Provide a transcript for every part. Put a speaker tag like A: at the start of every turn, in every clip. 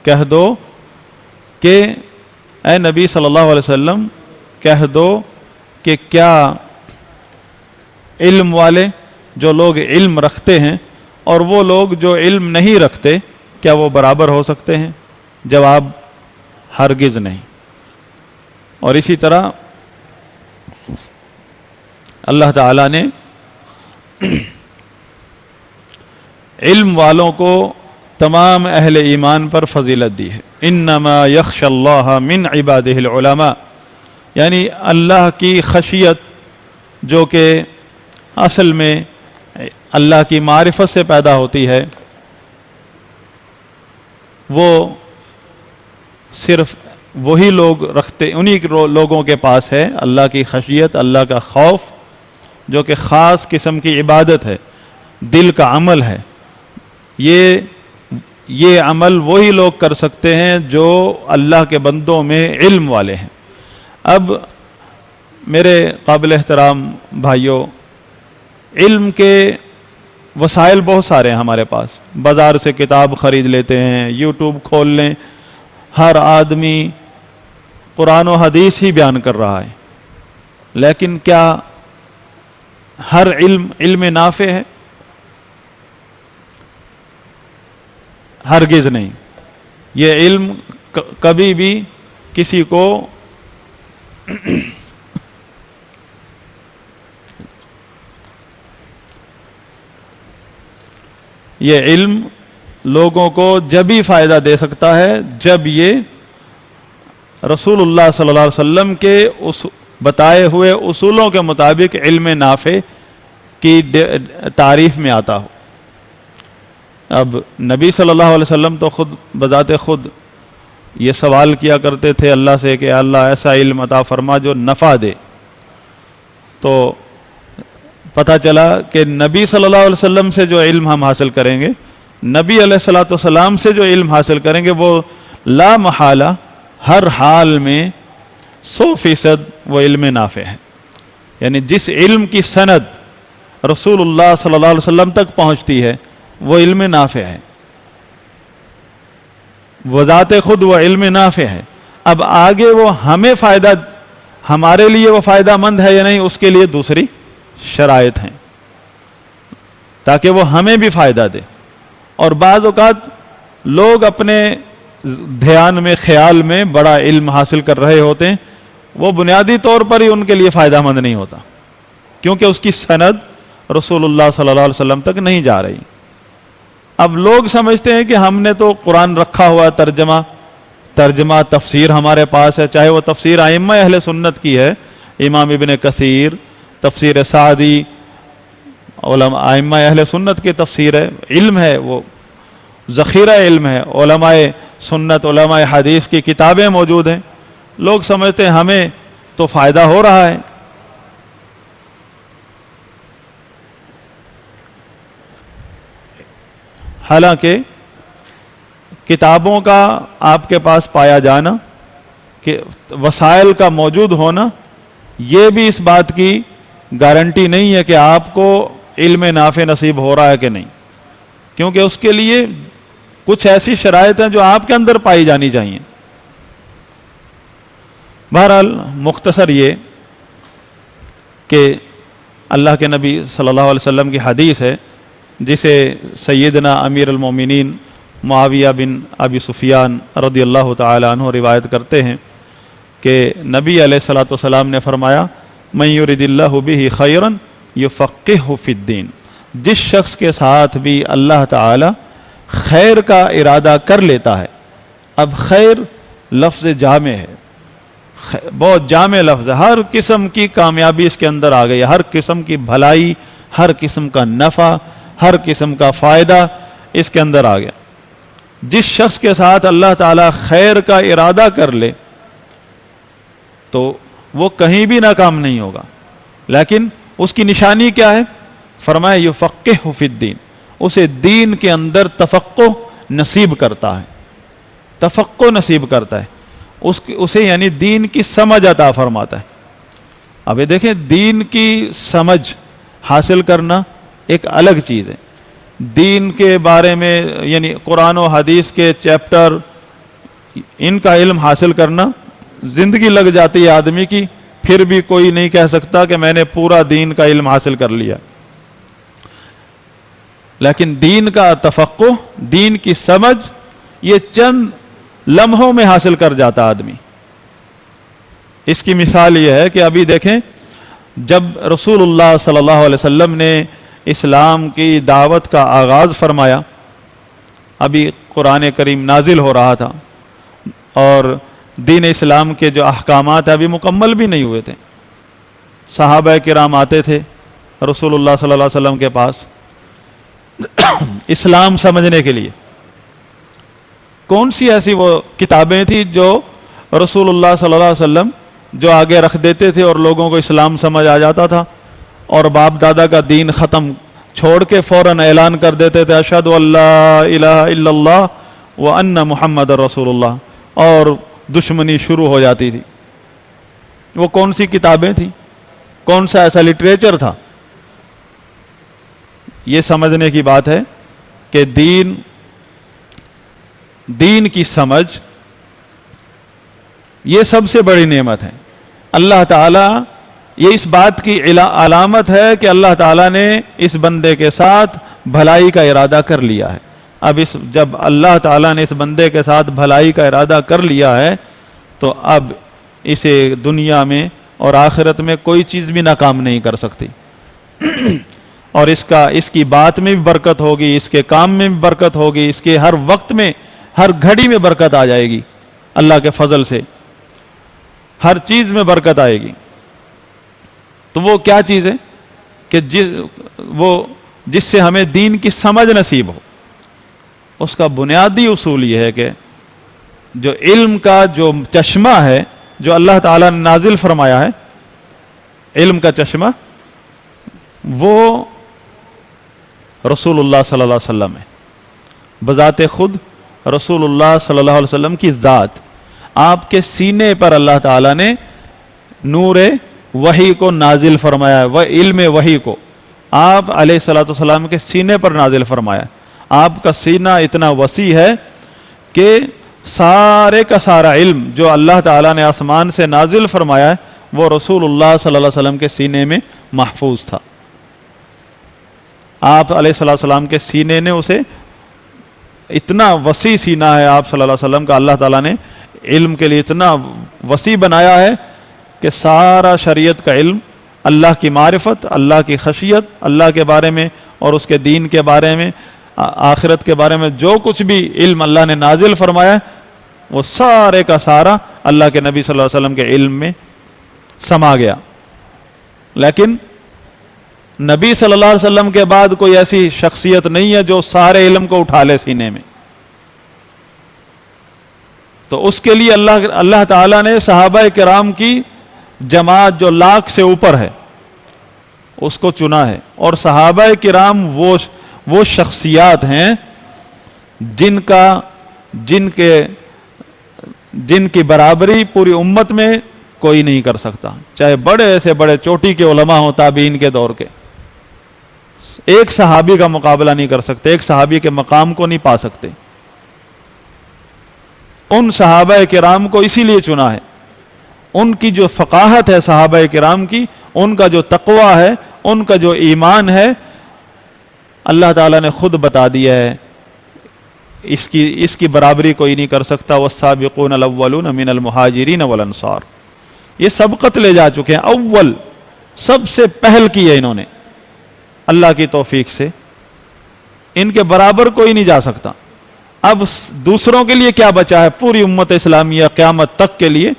A: کہہ دو کہ اے نبی صلی اللہ علیہ وسلم کہہ دو کہ کیا علم والے جو لوگ علم رکھتے ہیں اور وہ لوگ جو علم نہیں رکھتے کیا وہ برابر ہو سکتے ہیں؟ جواب ہرگز نہیں۔ اور اسی طرح اللہ تعالیٰ نے علم والوں کو تمام اہل ایمان پر فضیلت دی ہے۔ انما یخشی اللہ من عبادہ العلماء، یعنی اللہ کی خشیت جو کہ اصل میں اللہ کی معرفت سے پیدا ہوتی ہے، وہ صرف وہی لوگ رکھتے، انہی لوگوں کے پاس ہے اللہ کی خشیت، اللہ کا خوف، جو کہ خاص قسم کی عبادت ہے، دل کا عمل ہے۔ یہ عمل وہی لوگ کر سکتے ہیں جو اللہ کے بندوں میں علم والے ہیں۔ اب میرے قابل احترام بھائیوں، علم کے وسائل بہت سارے ہیں ہمارے پاس، بازار سے کتاب خرید لیتے ہیں، یوٹیوب کھول لیں، ہر آدمی قرآن و حدیث ہی بیان کر رہا ہے، لیکن کیا ہر علم نافع ہے؟ ہرگز نہیں۔ یہ علم کبھی بھی کسی کو یہ علم لوگوں کو جب ہی فائدہ دے سکتا ہے جب یہ رسول اللہ صلی اللہ علیہ وسلم کے بتائے ہوئے اصولوں کے مطابق علم نافع کی تعریف میں آتا ہو۔ اب نبی صلی اللہ علیہ وسلم تو خود بذات خود یہ سوال کیا کرتے تھے اللہ سے کہ اللہ ایسا علم عطا فرما جو نفع دے، تو پتہ چلا کہ نبی صلی اللہ علیہ وسلم سے جو علم ہم حاصل کریں گے، نبی علیہ الصلوۃ والسلام سے جو علم حاصل کریں گے، وہ لا محالہ ہر حال میں 100% وہ علم نافع ہے۔ یعنی جس علم کی سند رسول اللہ صلی اللہ علیہ وسلم تک پہنچتی ہے وہ علم نافع ہے، وذات خود وہ علم نافع ہے۔ اب آگے وہ ہمیں فائدہ، ہمارے لیے وہ فائدہ مند ہے یا نہیں، اس کے لیے دوسری شرائط ہیں تاکہ وہ ہمیں بھی فائدہ دے۔ اور بعض اوقات لوگ اپنے دھیان میں، خیال میں بڑا علم حاصل کر رہے ہوتے ہیں، وہ بنیادی طور پر ہی ان کے لیے فائدہ مند نہیں ہوتا، کیونکہ اس کی سند رسول اللہ صلی اللہ علیہ وسلم تک نہیں جا رہی۔ اب لوگ سمجھتے ہیں کہ ہم نے تو قرآن رکھا ہوا ترجمہ تفسیر ہمارے پاس ہے، چاہے وہ تفسیر ائمہ اہل سنت کی ہے، امام ابن کثیر، تفسیر سعدی، علماء ائمہ اہل سنت کی تفسیر ہے، علم ہے، وہ ذخیرہ علم ہے، علماء سنت، علماء حدیث کی کتابیں موجود ہیں۔ لوگ سمجھتے ہیں ہمیں تو فائدہ ہو رہا ہے۔ حالانکہ کتابوں کا آپ کے پاس پایا جانا، کہ وسائل کا موجود ہونا، یہ بھی اس بات کی گارنٹی نہیں ہے کہ آپ کو علم نافع نصیب ہو رہا ہے کہ نہیں، کیونکہ اس کے لیے کچھ ایسی شرائط ہیں جو آپ کے اندر پائی جانی چاہیے۔ بہرحال مختصر یہ کہ اللہ کے نبی صلی اللہ علیہ وسلم کی حدیث ہے، جسے سیدنا امیر المومنین معاویہ بن ابی سفیان رضی اللہ تعالی عنہ روایت کرتے ہیں کہ نبی علیہ الصلوۃ والسلام نے فرمایا، من یرد اللہ بہ خیرا یفقہہ فی الدین، جس شخص کے ساتھ بھی اللہ تعالی خیر کا ارادہ کر لیتا ہے۔ اب خیر لفظ جامع ہے، بہت جامع لفظ ہے، ہر قسم کی کامیابی اس کے اندر آ گئی، ہر قسم کی بھلائی، ہر قسم کا نفع، ہر قسم کا فائدہ اس کے اندر آ گیا۔ جس شخص کے ساتھ اللہ تعالیٰ خیر کا ارادہ کر لے تو وہ کہیں بھی ناکام نہیں ہوگا، لیکن اس کی نشانی کیا ہے؟ فرمایا یفقہہ فی الدین، اسے دین کے اندر تفقہ نصیب کرتا ہے، تفقہ نصیب کرتا ہے، اسے یعنی دین کی سمجھ عطا فرماتا ہے۔ اب یہ دیکھیں، دین کی سمجھ حاصل کرنا ایک الگ چیز ہے، دین کے بارے میں یعنی قرآن و حدیث کے چیپٹر ان کا علم حاصل کرنا زندگی لگ جاتی ہے آدمی کی، پھر بھی کوئی نہیں کہہ سکتا کہ میں نے پورا دین کا علم حاصل کر لیا۔ لیکن دین کا تفقہ، دین کی سمجھ، یہ چند لمحوں میں حاصل کر جاتا آدمی۔ اس کی مثال یہ ہے کہ ابھی دیکھیں، جب رسول اللہ صلی اللہ علیہ وسلم نے اسلام کی دعوت کا آغاز فرمایا، ابھی قرآن کریم نازل ہو رہا تھا اور دین اسلام کے جو احکامات ہیں ابھی مکمل بھی نہیں ہوئے تھے۔ صحابہ کرام آتے تھے رسول اللہ صلی اللہ علیہ وسلم کے پاس اسلام سمجھنے کے لیے۔ کون سی ایسی وہ کتابیں تھیں جو رسول اللہ صلی اللہ علیہ وسلم جو آگے رکھ دیتے تھے اور لوگوں کو اسلام سمجھ آ جاتا تھا، اور باپ دادا کا دین ختم چھوڑ کے فوراً اعلان کر دیتے تھے اشہد ان لا الہ الا اللہ وان محمد رسول اللہ، اور دشمنی شروع ہو جاتی تھی۔ وہ کون سی کتابیں تھیں؟ کون سا ایسا لٹریچر تھا؟ یہ سمجھنے کی بات ہے کہ دین کی سمجھ یہ سب سے بڑی نعمت ہے۔ اللہ تعالیٰ، یہ اس بات کی علامت ہے کہ اللہ تعالیٰ نے اس بندے کے ساتھ بھلائی کا ارادہ کر لیا ہے۔ اب جب اللہ تعالیٰ نے اس بندے کے ساتھ بھلائی کا ارادہ کر لیا ہے تو اب اسے دنیا میں اور آخرت میں کوئی چیز بھی ناکام نہیں کر سکتی، اور اس کی بات میں بھی برکت ہوگی، اس کے کام میں بھی برکت ہوگی، اس کے ہر وقت میں، ہر گھڑی میں برکت آ جائے گی اللہ کے فضل سے، ہر چیز میں برکت آئے گی۔ تو وہ کیا چیز ہے کہ جس سے ہمیں دین کی سمجھ نصیب ہو؟ اس کا بنیادی اصول یہ ہے کہ جو علم کا جو چشمہ ہے جو اللہ تعالیٰ نے نازل فرمایا ہے، علم کا چشمہ، وہ رسول اللہ صلی اللہ علیہ وسلم ہے۔ بذات خود رسول اللہ صلی اللہ علیہ وسلم کی ذات، آپ کے سینے پر اللہ تعالیٰ نے نور وحی کو نازل فرمایا ہے، وہ علم وحی کو آپ علیہ الصلوۃ والسلام کے سینے پر نازل فرمایا ہے۔ آپ کا سینہ اتنا وسیع ہے کہ سارے کا سارا علم جو اللہ تعالیٰ نے آسمان سے نازل فرمایا ہے وہ رسول اللہ صلی اللہ علیہ وسلم کے سینے میں محفوظ تھا۔ آپ علیہ الصلوۃ والسلام کے سینے نے اسے، اتنا وسیع سینہ ہے آپ صلی اللہ علیہ وسلم کا، اللہ تعالیٰ نے علم کے لیے اتنا وسیع بنایا ہے کہ سارا شریعت کا علم، اللہ کی معرفت، اللہ کی خشیت، اللہ کے بارے میں اور اس کے دین کے بارے میں، آخرت کے بارے میں جو کچھ بھی علم اللہ نے نازل فرمایا ہے وہ سارے کا سارا اللہ کے نبی صلی اللہ علیہ وسلم کے علم میں سما گیا۔ لیکن نبی صلی اللہ علیہ وسلم کے بعد کوئی ایسی شخصیت نہیں ہے جو سارے علم کو اٹھا لے سینے میں۔ تو اس کے لیے اللہ تعالیٰ نے صحابہ کرام کی جماعت جو لاکھ سے اوپر ہے اس کو چنا ہے، اور صحابہ کرام وہ شخصیات ہیں جن کی برابری پوری امت میں کوئی نہیں کر سکتا، چاہے بڑے سے بڑے چوٹی کے علماء ہوں تابعین کے دور کے، ایک صحابی کا مقابلہ نہیں کر سکتے، ایک صحابی کے مقام کو نہیں پا سکتے۔ ان صحابہ کرام کو اسی لیے چنا ہے، ان کی جو فقاہت ہے صحابہ کرام کی، ان کا جو تقوی ہے، ان کا جو ایمان ہے، اللہ تعالیٰ نے خود بتا دیا ہے اس کی برابری کوئی نہیں کر سکتا۔ والسابقون الاولون من المہاجرین والانصار، یہ سبقت لے جا چکے ہیں، اول سب سے پہل کی ہے انہوں نے، اللہ کی توفیق سے ان کے برابر کوئی نہیں جا سکتا۔ اب دوسروں کے لیے کیا بچا ہے؟ پوری امت اسلامیہ قیامت تک کے لیے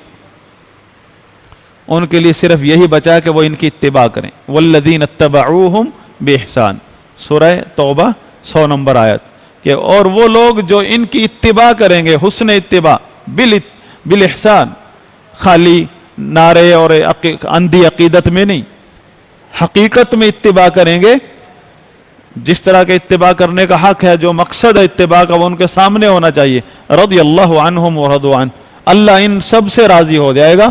A: ان کے لیے صرف یہی بچا ہے کہ وہ ان کی اتباع کریں۔ والذین اتبعوہم بإحسان، سورہ توبہ 100 نمبر آیت، کہ اور وہ لوگ جو ان کی اتباع کریں گے، حسن اتباع بالاحسان، خالی نعرے اور اندھی عقیدت میں نہیں، حقیقت میں اتباع کریں گے، جس طرح کے اتباع کرنے کا حق ہے، جو مقصد ہے اتباع کا وہ ان کے سامنے ہونا چاہیے۔ رضی اللہ عنہم ورضوا عنہ، اللہ ان سب سے راضی ہو جائے گا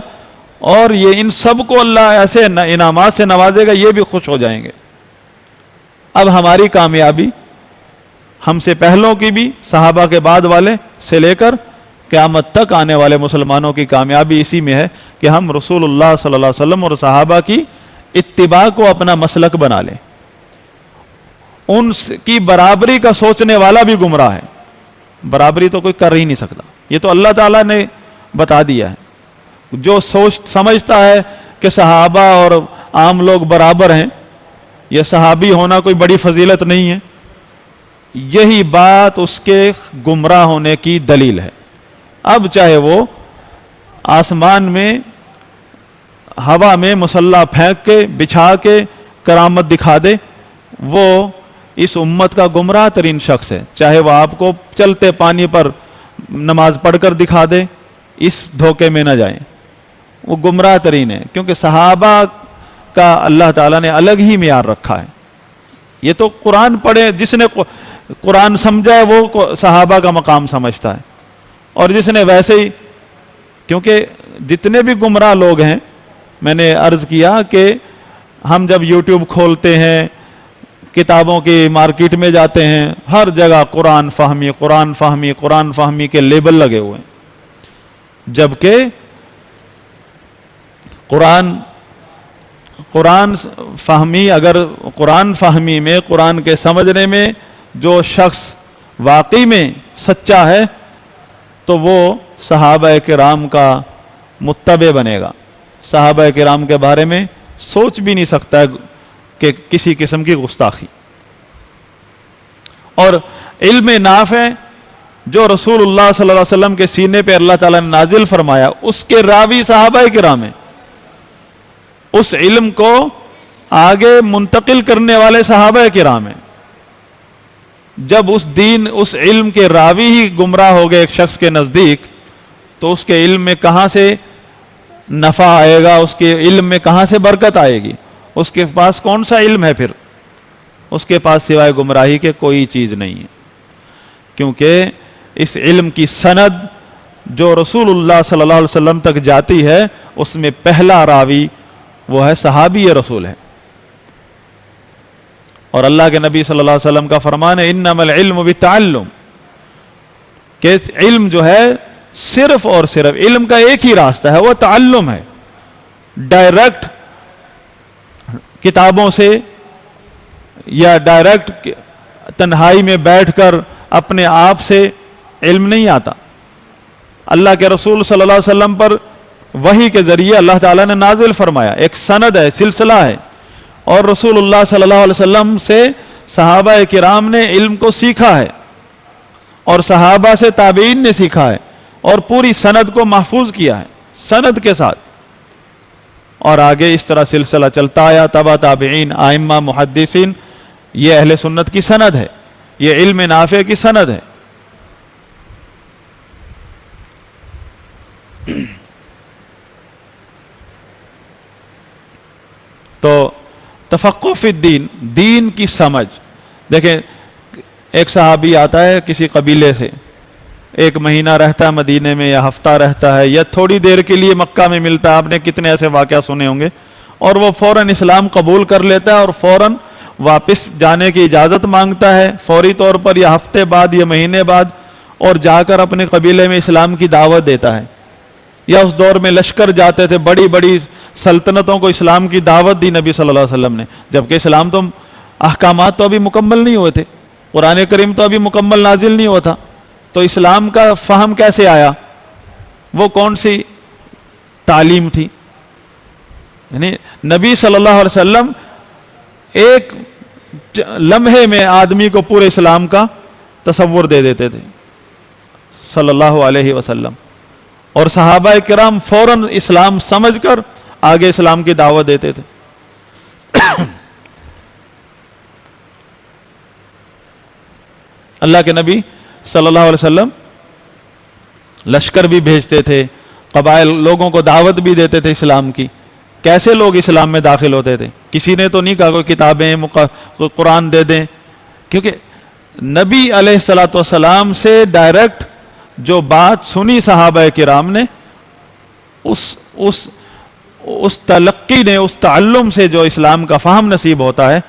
A: اور یہ ان سب کو اللہ ایسے انعامات سے نوازے گا، یہ بھی خوش ہو جائیں گے۔ اب ہماری کامیابی ہم سے پہلوں کی بھی، صحابہ کے بعد والے سے لے کر قیامت تک آنے والے مسلمانوں کی کامیابی اسی میں ہے کہ ہم رسول اللہ صلی اللہ علیہ وسلم اور صحابہ کی اتباع کو اپنا مسلک بنا لیں. ان کی برابری کا سوچنے والا بھی گمراہ ہے. برابری تو کوئی کر ہی نہیں سکتا, یہ تو اللہ تعالیٰ نے بتا دیا ہے. جو سمجھتا ہے کہ صحابہ اور عام لوگ برابر ہیں, یہ صحابی ہونا کوئی بڑی فضیلت نہیں ہے, یہی بات اس کے گمراہ ہونے کی دلیل ہے. اب چاہے وہ آسمان میں ہوا میں مسلح پھینک کے بچھا کے کرامت دکھا دے, وہ اس امت کا گمراہ ترین شخص ہے. چاہے وہ آپ کو چلتے پانی پر نماز پڑھ کر دکھا دے, اس دھوکے میں نہ جائیں, وہ گمراہ ترین ہے. کیونکہ صحابہ کا اللہ تعالیٰ نے الگ ہی معیار رکھا ہے. یہ تو قرآن پڑھے, جس نے قرآن سمجھا ہے وہ صحابہ کا مقام سمجھتا ہے, اور جس نے ویسے ہی, کیونکہ جتنے بھی گمراہ لوگ ہیں, میں نے عرض کیا کہ ہم جب یوٹیوب کھولتے ہیں, کتابوں کی مارکیٹ میں جاتے ہیں, ہر جگہ قرآن فہمی قرآن فہمی قرآن فہمی کے لیبل لگے ہوئے ہیں, جبکہ قرآن فہمی, اگر قرآن فہمی میں, قرآن کے سمجھنے میں جو شخص واقعی میں سچا ہے تو وہ صحابہ کرام کا متبع بنے گا. صحابہ کرام کے بارے میں سوچ بھی نہیں سکتا ہے کہ کسی قسم کی گستاخی. اور علم نافع جو رسول اللہ صلی اللہ علیہ وسلم کے سینے پہ اللہ تعالیٰ نے نازل فرمایا, اس کے راوی صحابہ کرام ہیں. اس علم کو آگے منتقل کرنے والے صحابہ کرام ہیں. جب اس علم کے راوی ہی گمراہ ہو گئے ایک شخص کے نزدیک, تو اس کے علم میں کہاں سے نفع آئے گا, اس کے علم میں کہاں سے برکت آئے گی؟ اس کے پاس کون سا علم ہے پھر؟ اس کے پاس سوائے گمراہی کے کوئی چیز نہیں ہے. کیونکہ اس علم کی سند جو رسول اللہ صلی اللہ علیہ وسلم تک جاتی ہے, اس میں پہلا راوی وہ ہے صحابی رسول ہے. اور اللہ کے نبی صلی اللہ علیہ وسلم کا فرمان ہے انما العلم بالتعلم, کہ علم جو ہے صرف اور صرف علم کا ایک ہی راستہ ہے, وہ تعلم ہے. ڈائریکٹ کتابوں سے یا ڈائریکٹ تنہائی میں بیٹھ کر اپنے آپ سے علم نہیں آتا. اللہ کے رسول صلی اللہ علیہ وسلم پر وحی کے ذریعے اللہ تعالیٰ نے نازل فرمایا, ایک سند ہے, سلسلہ ہے, اور رسول اللہ صلی اللہ علیہ وسلم سے صحابہ کرام نے علم کو سیکھا ہے, اور صحابہ سے تابعین نے سیکھا ہے, اور پوری سند کو محفوظ کیا ہے سند کے ساتھ. اور آگے اس طرح سلسلہ چلتا آیا, تبع تابعین, ائمہ, محدثین. یہ اہل سنت کی سند ہے, یہ علم نافع کی سند ہے. تو تفقہ فی الدین, دین کی سمجھ. دیکھیں, ایک صحابی آتا ہے کسی قبیلے سے, ایک مہینہ رہتا ہے مدینے میں یا ہفتہ رہتا ہے یا تھوڑی دیر کے لیے مکہ میں ملتا ہے. آپ نے کتنے ایسے واقعہ سنے ہوں گے. اور وہ فوراً اسلام قبول کر لیتا ہے اور فوراً واپس جانے کی اجازت مانگتا ہے, فوری طور پر, یا ہفتے بعد یا مہینے بعد, اور جا کر اپنے قبیلے میں اسلام کی دعوت دیتا ہے. یا اس دور میں لشکر جاتے تھے, بڑی بڑی سلطنتوں کو اسلام کی دعوت دی نبی صلی اللہ علیہ وسلم نے, جبکہ اسلام تو احکامات تو ابھی مکمل نہیں ہوئے تھے, قرآن کریم تو ابھی مکمل نازل نہیں ہوا تھا. تو اسلام کا فہم کیسے آیا؟ وہ کون سی تعلیم تھی؟ یعنی نبی صلی اللہ علیہ وسلم ایک لمحے میں آدمی کو پورے اسلام کا تصور دے دیتے تھے صلی اللہ علیہ وسلم, اور صحابہ کرام فوراً اسلام سمجھ کر آگے اسلام کی دعوت دیتے تھے. اللہ کے نبی صلی اللہ علیہ وسلم لشکر بھی بھیجتے تھے, قبائل لوگوں کو دعوت بھی دیتے تھے اسلام کی. کیسے لوگ اسلام میں داخل ہوتے تھے؟ کسی نے تو نہیں کہا کوئی کتابیں قرآن دے دیں, کیونکہ نبی علیہ الصلوۃ والسلام سے ڈائریکٹ جو بات سنی صحابہ کرام نے, اس تلقی نے, اس تعلم سے جو اسلام کا فہم نصیب ہوتا ہے,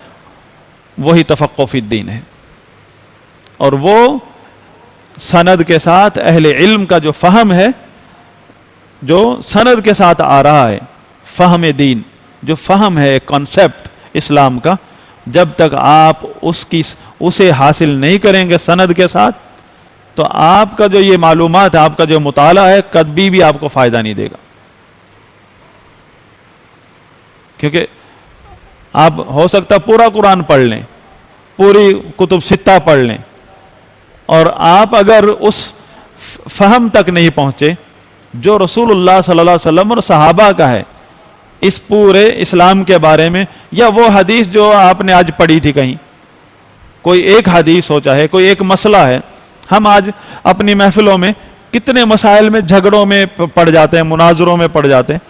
A: وہی تفقہ فی الدین ہے. اور وہ سند کے ساتھ اہل علم کا جو فہم ہے، جو سند کے ساتھ آ رہا ہے، فہم دین، جو فہم ہے کانسیپٹ اسلام کا، جب تک آپ اسے حاصل نہیں کریں گے سند کے ساتھ، تو آپ کا جو یہ معلومات ہے، آپ کا جو مطالعہ ہے، کبھی بھی آپ کو فائدہ نہیں دے گا. کیونکہ آپ ہو سکتا پورا قرآن پڑھ لیں، پوری کتب ستہ پڑھ لیں، اور آپ اگر اس فہم تک نہیں پہنچے جو رسول اللہ صلی اللہ علیہ وسلم اور صحابہ کا ہے اس پورے اسلام کے بارے میں، یا وہ حدیث جو آپ نے آج پڑھی تھی کہیں، کوئی ایک حدیث ہو، چاہے کوئی ایک مسئلہ ہے. ہم آج اپنی محفلوں میں کتنے مسائل میں جھگڑوں میں پڑ جاتے ہیں، مناظروں میں پڑ جاتے ہیں،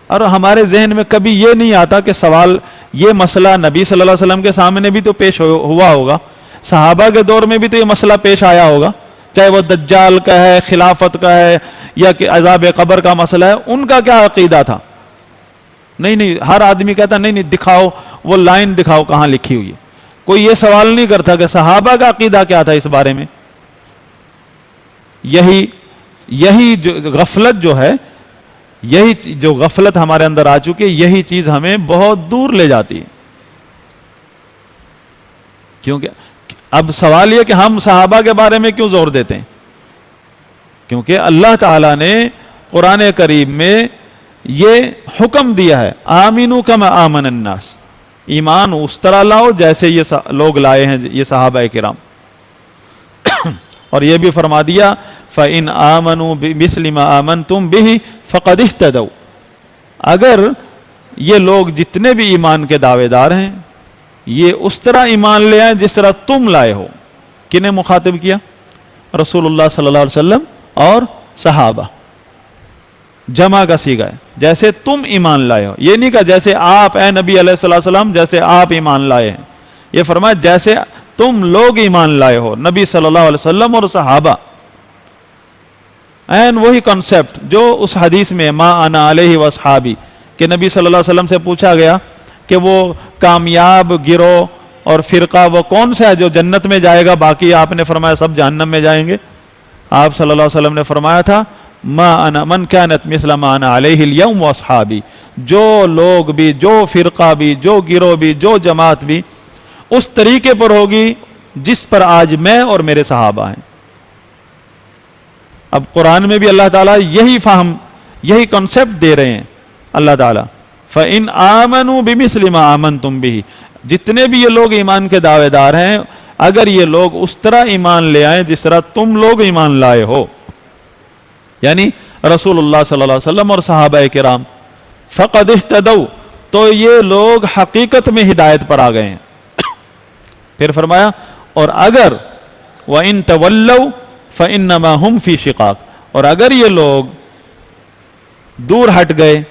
A: اور ہمارے ذہن میں کبھی یہ نہیں آتا کہ سوال، یہ مسئلہ نبی صلی اللہ علیہ وسلم کے سامنے بھی تو پیش ہوا ہوگا، صحابہ کے دور میں بھی تو یہ مسئلہ پیش آیا ہوگا، چاہے وہ دجال کا ہے، خلافت کا ہے، یا کہ عذاب قبر کا مسئلہ ہے. ان کا کیا عقیدہ تھا؟ نہیں، ہر آدمی کہتا نہیں دکھاؤ، وہ لائن دکھاؤ کہاں لکھی ہوئی ہے. کوئی یہ سوال نہیں کرتا کہ صحابہ کا عقیدہ کیا تھا اس بارے میں. یہی جو غفلت جو ہے، یہی جو غفلت ہمارے اندر آ چکی ہے، یہی چیز ہمیں بہت دور لے جاتی ہے. کیونکہ اب سوال یہ کہ ہم صحابہ کے بارے میں کیوں زور دیتے ہیں؟ کیونکہ اللہ تعالیٰ نے قرآن کریم میں یہ حکم دیا ہے، آمینو کما آمن الناس، ایمان اس طرح لاؤ جیسے یہ لوگ لائے ہیں، یہ صحابہ کرام. اور یہ بھی فرما دیا فَإِنْ آمَنُوا بِمِثْلِ مَا آمَنْتُمْ بِهِ فَقَدِ اهْتَدَوْا. اگر یہ لوگ جتنے بھی ایمان کے دعوے دار ہیں، یہ اس طرح ایمان لے آئیں جس طرح تم لائے ہو. کنہیں مخاطب کیا؟ رسول اللہ صلی اللہ علیہ وسلم اور صحابہ. جمع کا صیغہ ہے، جیسے تم ایمان لائے ہو. یہ نہیں کہا جیسے آپ اے نبی علیہ السلام جیسے آپ ایمان لائے ہیں، یہ فرمایا جیسے تم لوگ ایمان لائے ہو، نبی صلی اللہ علیہ وسلم اور صحابہ. این وہی کنسپٹ جو اس حدیث میں ما انا علیہ واصحابی، کہ نبی صلی اللہ علیہ وسلم سے پوچھا گیا کہ وہ کامیاب گروہ اور فرقہ وہ کون سا ہے جو جنت میں جائے گا، باقی آپ نے فرمایا سب جہنم میں جائیں گے. آپ صلی اللہ علیہ وسلم نے فرمایا تھا ما انا من كانت مثل ما انا علیہ اليوم واصحابی، جو لوگ بھی، جو فرقہ بھی، جو گروہ بھی، جو جماعت بھی اس طریقے پر ہوگی جس پر آج میں اور میرے صحابہ ہیں. اب قرآن میں بھی اللہ تعالیٰ یہی فہم، یہی کنسپٹ دے رہے ہیں اللہ تعالیٰ. فَإِنْ آمَنُوا بِمِثْلِ مَا آمَنْتُمْ بِهِ، جتنے بھی یہ لوگ ایمان کے دعوے دار ہیں، اگر یہ لوگ اس طرح ایمان لے آئیں جس طرح تم لوگ ایمان لائے ہو، یعنی رسول اللہ صلی اللہ علیہ وسلم اور صحابہ کرام، فَقَدْ اهْتَدَوْا، تو یہ لوگ حقیقت میں ہدایت پر آ گئے ہیں. پھر فرمایا اور اگر وَإِن تَوَلَّوْا فَإِنَّمَا هُمْ فِي شِقَاقٍ، اور اگر یہ لوگ دور ہٹ گئے،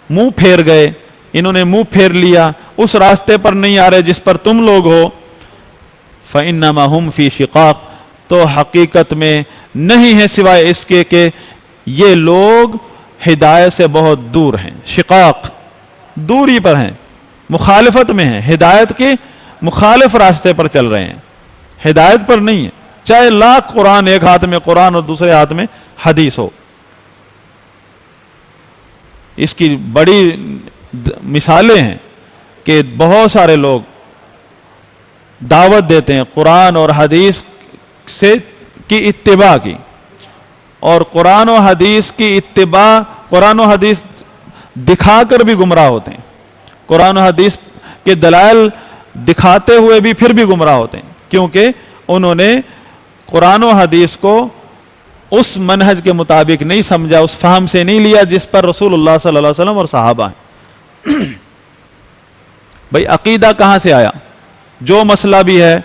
A: منہ پھیر گئے، انہوں نے منہ پھیر لیا، اس راستے پر نہیں آ رہے جس پر تم لوگ ہو، فَإِنَّمَا هُمْ فِي شِقَاقٍ، تو حقیقت میں نہیں ہے سوائے اس کے کہ یہ لوگ ہدایت سے بہت دور ہیں. شقاق، دوری پر ہیں، مخالفت میں ہیں، ہدایت کے مخالف راستے پر چل رہے ہیں، ہدایت پر نہیں ہے. چاہے لاکھ قرآن، ایک ہاتھ میں قرآن اور دوسرے ہاتھ میں حدیث ہو. اس کی بڑی مثالیں ہیں کہ بہت سارے لوگ دعوت دیتے ہیں قرآن اور حدیث سے کی اتباع کی، اور قرآن و حدیث کی اتباع، قرآن و حدیث دکھا کر بھی گمراہ ہوتے ہیں، قرآن و حدیث کے دلائل دکھاتے ہوئے بھی پھر بھی گمراہ ہوتے ہیں، کیونکہ انہوں نے قرآن و حدیث کو اس منہج کے مطابق نہیں سمجھا، اس فہم سے نہیں لیا جس پر رسول اللہ صلی اللہ علیہ وسلم اور صحابہ ہیں. بھئی عقیدہ کہاں سے آیا؟ جو مسئلہ بھی ہے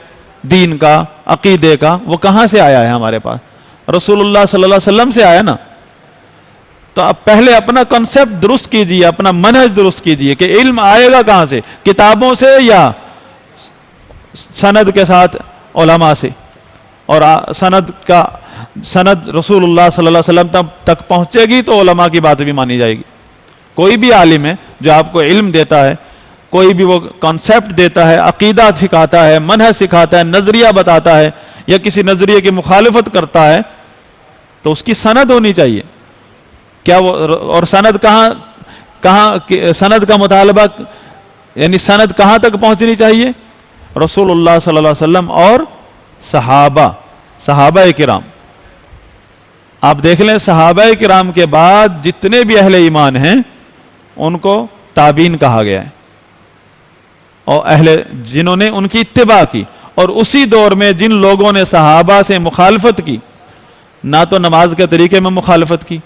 A: دین کا، عقیدے کا، وہ کہاں سے آیا ہے ہمارے پاس؟ رسول اللہ صلی اللہ علیہ وسلم سے آیا نا. تو اب پہلے اپنا کنسپٹ درست کیجئے، اپنا منہج درست کیجئے کہ علم آئے گا کہاں سے، کتابوں سے یا سند کے ساتھ علماء سے. اور سند رسول اللہ صلی اللہ علیہ وسلم تک پہنچے گی تو علماء کی بات بھی مانی جائے گی. کوئی بھی عالم ہے جو آپ کو علم دیتا ہے، کوئی بھی وہ کنسپٹ دیتا ہے، عقیدہ سکھاتا ہے، منہج سکھاتا ہے، نظریہ بتاتا ہے، یا کسی نظریے کی مخالفت کرتا ہے تو اس کی سند ہونی چاہیے. کیا وہ اور سند کہاں سند کا مطالبہ یعنی سند کہاں تک پہنچنی چاہیے؟ رسول اللہ صلی اللہ علیہ وسلم اور صحابہ کرام. آپ دیکھ لیں صحابہ کرام کے بعد جتنے بھی اہل ایمان ہیں ان کو تابعین کہا گیا ہے، اور جنہوں نے ان کی اتباع کی. اور اسی دور میں جن لوگوں نے صحابہ سے مخالفت کی، نہ تو نماز کے طریقے میں مخالفت کی،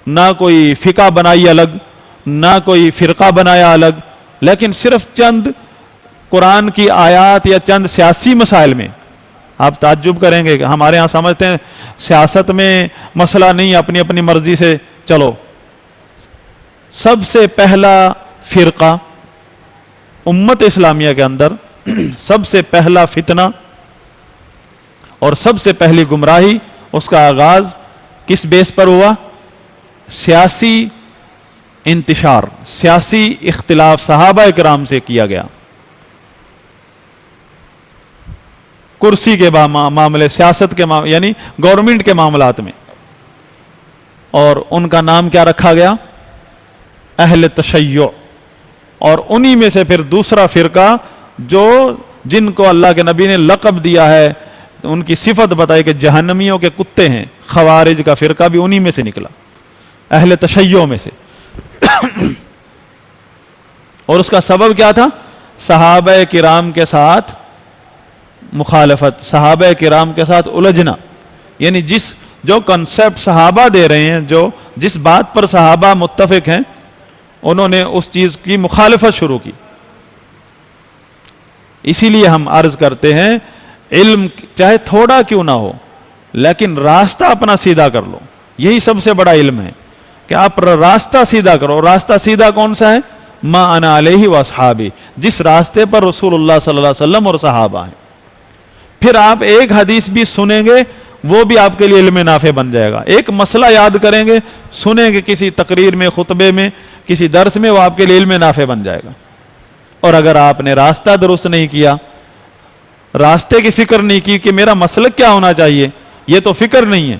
A: نہ کوئی فقہ بنائی الگ، نہ کوئی فرقہ بنایا الگ، لیکن صرف چند قرآن کی آیات یا چند سیاسی مسائل میں. آپ تعجب کریں گے کہ ہمارے ہاں سمجھتے ہیں سیاست میں مسئلہ نہیں، اپنی اپنی مرضی سے چلو. سب سے پہلا فرقہ امت اسلامیہ کے اندر، سب سے پہلا فتنہ اور سب سے پہلی گمراہی، اس کا آغاز کس بیس پر ہوا؟ سیاسی انتشار، سیاسی اختلاف صحابہ کرام سے کیا گیا. کرسی کے معاملے، سیاست کے معاملے یعنی گورنمنٹ کے معاملات میں. اور ان کا نام کیا رکھا گیا؟ اہل تشیع. اور انہی میں سے پھر دوسرا فرقہ جن کو اللہ کے نبی نے لقب دیا ہے، ان کی صفت بتائی کہ جہنمیوں کے کتے ہیں، خوارج کا فرقہ بھی انہی میں سے نکلا، اہل تشیع میں سے. اور اس کا سبب کیا تھا؟ صحابہ کرام کے ساتھ مخالفت، صحابہ کرام کے ساتھ الجھنا. یعنی جو کنسپٹ صحابہ دے رہے ہیں، جس بات پر صحابہ متفق ہیں، انہوں نے اس چیز کی مخالفت شروع کی. اسی لیے ہم عرض کرتے ہیں علم چاہے تھوڑا کیوں نہ ہو لیکن راستہ اپنا سیدھا کر لو. یہی سب سے بڑا علم ہے کہ آپ راستہ سیدھا کرو. راستہ سیدھا کون سا ہے؟ ما انا علیہ واصحابی، جس راستے پر رسول اللہ صلی اللہ علیہ وسلم اور صحابہ ہیں. پھر آپ ایک حدیث بھی سنیں گے وہ بھی آپ کے لیے علم نافع بن جائے گا. ایک مسئلہ یاد کریں گے، سنیں گے کسی تقریر میں، خطبے میں، کسی درس میں، وہ آپ کے لیے علم نافع بن جائے گا. اور اگر آپ نے راستہ درست نہیں کیا، راستے کی فکر نہیں کی کہ میرا مسلک کیا ہونا چاہیے، یہ تو فکر نہیں ہے،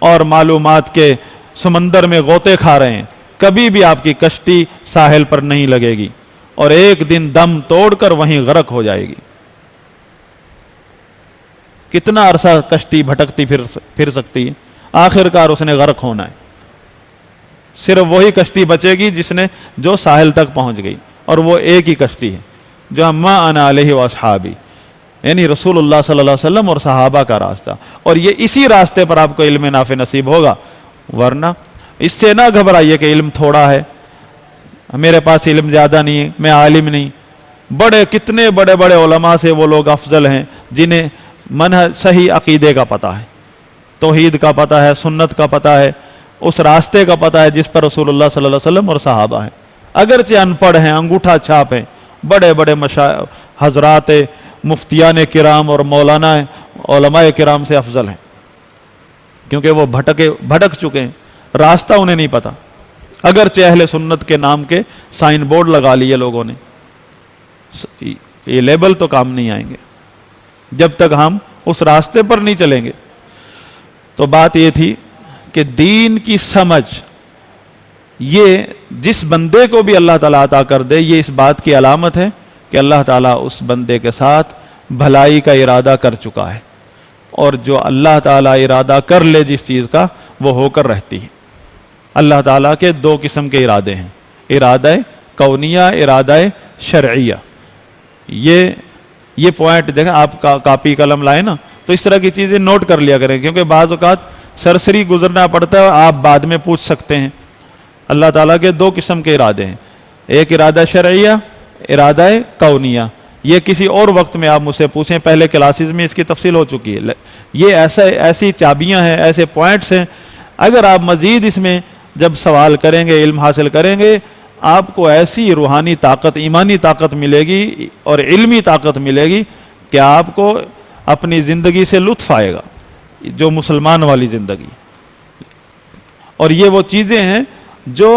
A: اور معلومات کے سمندر میں غوطے کھا رہے ہیں، کبھی بھی آپ کی کشتی ساحل پر نہیں لگے گی اور ایک دن دم توڑ کر وہیں غرق ہو جائے گی. کتنا عرصہ کشتی بھٹکتی پھر سکتی ہے، آخر کار اس نے غرق ہونا ہے. صرف وہی کشتی بچے گی جو ساحل تک پہنچ گئی، اور وہ ایک ہی کشتی ہے جو ما انا علیہ واصحابی، یعنی رسول اللہ صلی اللہ علیہ وسلم اور صحابہ کا راستہ. اور یہ اسی راستے پر آپ کو علم نافع نصیب ہوگا. ورنہ اس سے نہ گھبرائیے کہ علم تھوڑا ہے، میرے پاس علم زیادہ نہیں ہے، میں عالم نہیں. کتنے بڑے بڑے علماء سے وہ لوگ افضل ہیں جنہیں منہج صحیح عقیدے کا پتہ ہے، توحید کا پتہ ہے، سنت کا پتہ ہے، اس راستے کا پتہ ہے جس پر رسول اللہ صلی اللہ علیہ وسلم اور صحابہ ہیں. اگرچہ ان پڑھ ہیں، انگوٹھا چھاپ ہیں، بڑے بڑے حضرات مفتیان کرام اور مولانا علماء کرام سے افضل ہیں، کیونکہ وہ بھٹک چکے ہیں، راستہ انہیں نہیں پتا. اگرچہ اہل سنت کے نام کے سائن بورڈ لگا لیے لوگوں نے، یہ لیبل تو کام نہیں آئیں گے جب تک ہم اس راستے پر نہیں چلیں گے. تو بات یہ تھی کہ دین کی سمجھ یہ جس بندے کو بھی اللہ تعالیٰ عطا کر دے، یہ اس بات کی علامت ہے کہ اللہ تعالیٰ اس بندے کے ساتھ بھلائی کا ارادہ کر چکا ہے. اور جو اللہ تعالیٰ ارادہ کر لے جس چیز کا، وہ ہو کر رہتی ہے. اللہ تعالیٰ کے دو قسم کے ارادے ہیں، ارادہ کونیہ، ارادہ شرعیہ. یہ پوائنٹ دیکھیں، آپ کاپی قلم لائیں نا تو اس طرح کی چیزیں نوٹ کر لیا کریں، کیونکہ بعض اوقات سرسری گزرنا پڑتا ہے، آپ بعد میں پوچھ سکتے ہیں. اللہ تعالیٰ کے دو قسم کے ارادے ہیں، ایک ارادہ شرعیہ، ارادہ کونیہ. یہ کسی اور وقت میں آپ مجھ سے پوچھیں، پہلے کلاسز میں اس کی تفصیل ہو چکی ہے. یہ ایسی چابیاں ہیں، ایسے پوائنٹس ہیں، اگر آپ مزید اس میں جب سوال کریں گے، علم حاصل کریں گے، آپ کو ایسی روحانی طاقت، ایمانی طاقت ملے گی اور علمی طاقت ملے گی کہ آپ کو اپنی زندگی سے لطف آئے گا، جو مسلمان والی زندگی. اور یہ وہ چیزیں ہیں جو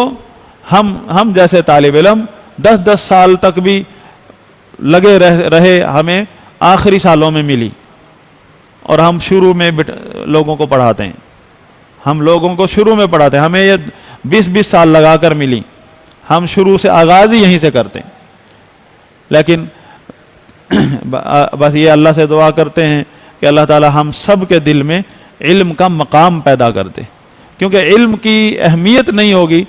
A: ہم جیسے طالب علم 10 سال تک بھی لگے رہے، ہمیں آخری سالوں میں ملی. اور ہم شروع میں لوگوں کو پڑھاتے ہیں، ہم لوگوں کو شروع میں پڑھاتے ہیں، ہمیں یہ 20 سال لگا کر ملی، ہم شروع سے آغاز ہی یہیں سے کرتے ہیں۔ لیکن بس یہ اللہ سے دعا کرتے ہیں کہ اللہ تعالی ہم سب کے دل میں علم کا مقام پیدا کر دے، کیونکہ علم کی اہمیت نہیں ہوگی،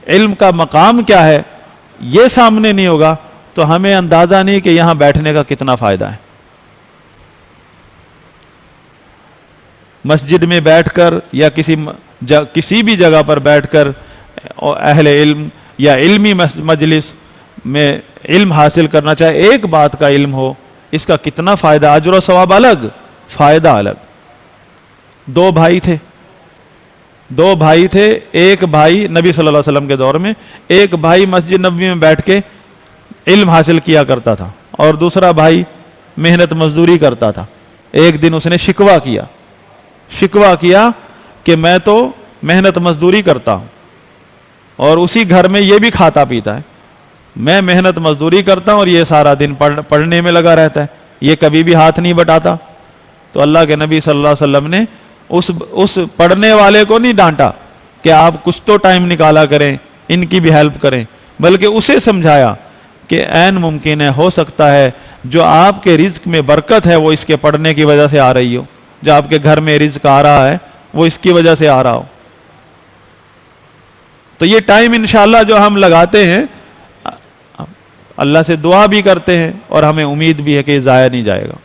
A: علم کا مقام کیا ہے یہ سامنے نہیں ہوگا تو ہمیں اندازہ نہیں کہ یہاں بیٹھنے کا کتنا فائدہ ہے۔ مسجد میں بیٹھ کر یا کسی بھی جگہ پر بیٹھ کر اہل علم یا علمی مجلس میں علم حاصل کرنا، چاہے ایک بات کا علم ہو، اس کا کتنا فائدہ، اجر و ثواب الگ، فائدہ الگ۔ دو بھائی تھے، ایک بھائی نبی صلی اللہ علیہ وسلم کے دور میں، ایک بھائی مسجد نبوی میں بیٹھ کے علم حاصل کیا کرتا تھا اور دوسرا بھائی محنت مزدوری کرتا تھا۔ ایک دن اس نے شکوہ کیا کہ میں تو محنت مزدوری کرتا ہوں اور اسی گھر میں یہ بھی کھاتا پیتا ہے، میں محنت مزدوری کرتا ہوں اور یہ سارا دن پڑھنے میں لگا رہتا ہے، یہ کبھی بھی ہاتھ نہیں بٹاتا۔ تو اللہ کے نبی صلی اللہ علیہ وسلم نے اس پڑھنے والے کو نہیں ڈانٹا کہ آپ کچھ تو ٹائم نکالا کریں، ان کی بھی ہیلپ کریں، بلکہ اسے سمجھایا کہ عین ممکن ہے، ہو سکتا ہے جو آپ کے رزق میں برکت ہے وہ اس کے پڑھنے کی وجہ سے آ رہی ہو، جو آپ کے گھر میں رزق آ رہا ہے وہ اس کی وجہ سے آ رہا ہو۔ تو یہ ٹائم انشاءاللہ جو ہم لگاتے ہیں، اللہ سے دعا بھی کرتے ہیں اور ہمیں امید بھی ہے کہ یہ ضائع نہیں جائے گا۔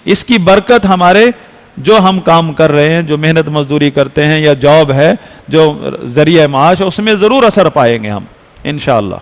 A: اس کی برکت ہمارے جو ہم کام کر رہے ہیں، جو محنت مزدوری کرتے ہیں یا جاب ہے جو ذریعہ معاش، اس میں ضرور اثر پائیں گے ہم انشاءاللہ۔